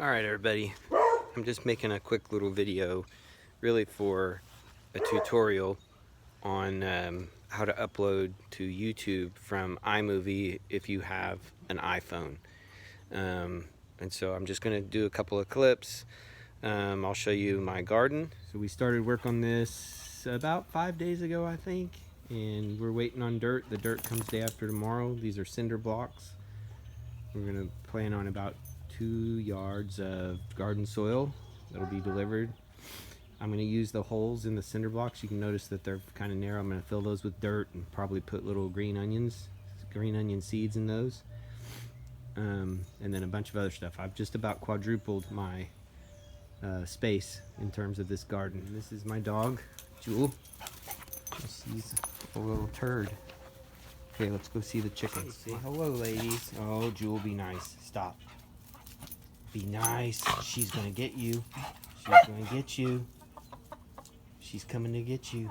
Alright everybody, I'm just making a quick little video really for a tutorial on how to upload to YouTube from iMovie if you have an iPhone. And so I'm just going to do a couple of clips. I'll show you my garden. So we started work on this about 5 days ago, I think, and we're waiting on dirt. The dirt comes day after tomorrow. These are cinder blocks. We're going to plan on about 2 yards of garden soil that'll be delivered. I'm going to use the holes in the cinder blocks. You can notice that they're kind of narrow. I'm going to fill those with dirt and probably put little green onion seeds in those. And then a bunch of other stuff. I've just about quadrupled my space in terms of this garden. This is my dog, Jewel. She's a little turd. Okay, let's go see the chickens. Say hello, ladies. Oh, Jewel, be nice. Stop. Be nice. She's gonna get you. She's gonna get you. She's coming to get you.